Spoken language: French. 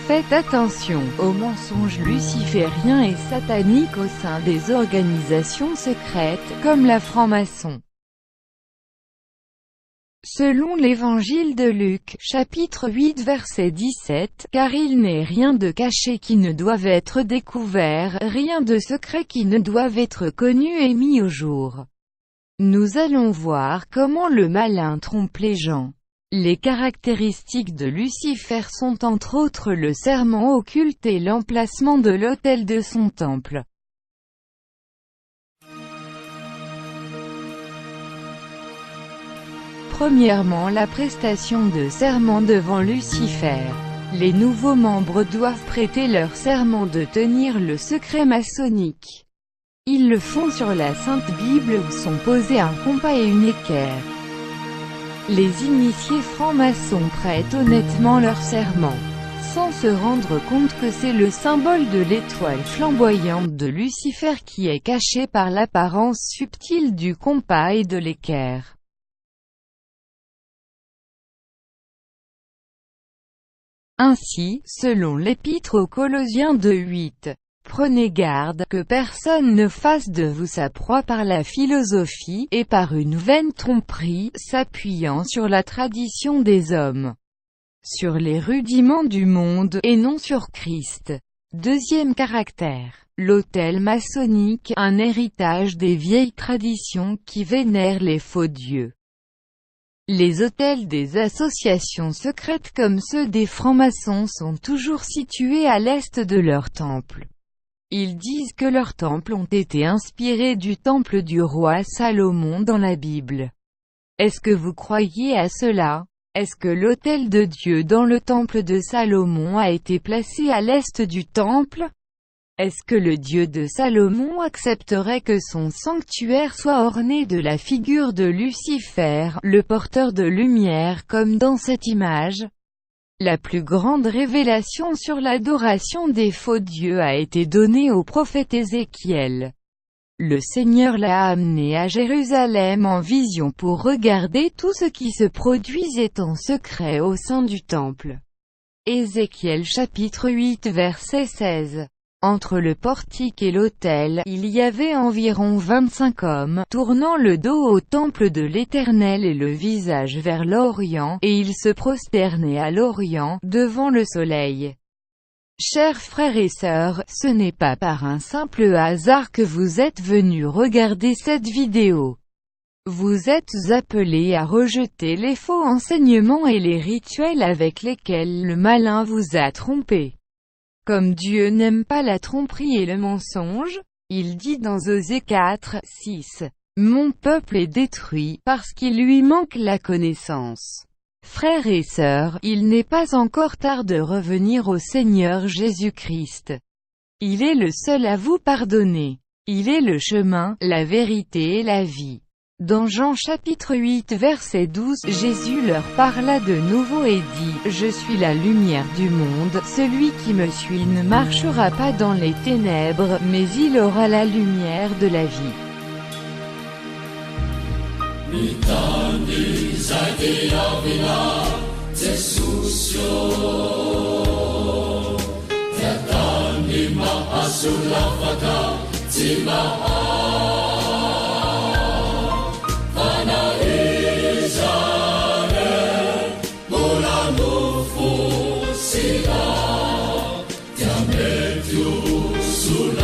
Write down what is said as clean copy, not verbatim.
Faites attention aux mensonges lucifériens et sataniques au sein des organisations secrètes, comme la franc-maçon. Selon l'Évangile de Luc, chapitre 8 verset 17, « Car il n'est rien de caché qui ne doive être découvert, rien de secret qui ne doive être connu et mis au jour. » Nous allons voir comment le malin trompe les gens. Les caractéristiques de Lucifer sont entre autres le serment occulte et l'emplacement de l'autel de son temple. Premièrement, la prestation de serment devant Lucifer. Les nouveaux membres doivent prêter leur serment de tenir le secret maçonnique. Ils le font sur la Sainte Bible où sont posés un compas et une équerre. Les initiés francs-maçons prêtent honnêtement leur serment, sans se rendre compte que c'est le symbole de l'étoile flamboyante de Lucifer qui est caché par l'apparence subtile du compas et de l'équerre. Ainsi, selon l'Épître aux Colossiens 2:8, « Prenez garde, que personne ne fasse de vous sa proie par la philosophie, et par une vaine tromperie, s'appuyant sur la tradition des hommes, sur les rudiments du monde, et non sur Christ. » Deuxième caractère. L'autel maçonnique, un héritage des vieilles traditions qui vénèrent les faux dieux. Les autels des associations secrètes comme ceux des francs-maçons sont toujours situés à l'est de leur temple. Ils disent que leurs temples ont été inspirés du temple du roi Salomon dans la Bible. Est-ce que vous croyez à cela? Est-ce que l'autel de Dieu dans le temple de Salomon a été placé à l'est du temple? Est-ce que le Dieu de Salomon accepterait que son sanctuaire soit orné de la figure de Lucifer, le porteur de lumière comme dans cette image? La plus grande révélation sur l'adoration des faux dieux a été donnée au prophète Ézéchiel. Le Seigneur l'a amené à Jérusalem en vision pour regarder tout ce qui se produisait en secret au sein du temple. Ézéchiel chapitre 8 verset 16. Entre le portique et l'autel, il y avait environ 25 hommes, tournant le dos au temple de l'Éternel et le visage vers l'Orient, et ils se prosternaient à l'Orient, devant le soleil. Chers frères et sœurs, ce n'est pas par un simple hasard que vous êtes venus regarder cette vidéo. Vous êtes appelés à rejeter les faux enseignements et les rituels avec lesquels le malin vous a trompé. Comme Dieu n'aime pas la tromperie et le mensonge, il dit dans Osée 4:6, « Mon peuple est détruit, parce qu'il lui manque la connaissance. » Frères et sœurs, il n'est pas encore tard de revenir au Seigneur Jésus-Christ. Il est le seul à vous pardonner. Il est le chemin, la vérité et la vie. Dans Jean chapitre 8 verset 12, Jésus leur parla de nouveau et dit, « Je suis la lumière du monde, celui qui me suit ne marchera pas dans les ténèbres, mais il aura la lumière de la vie. » Sulla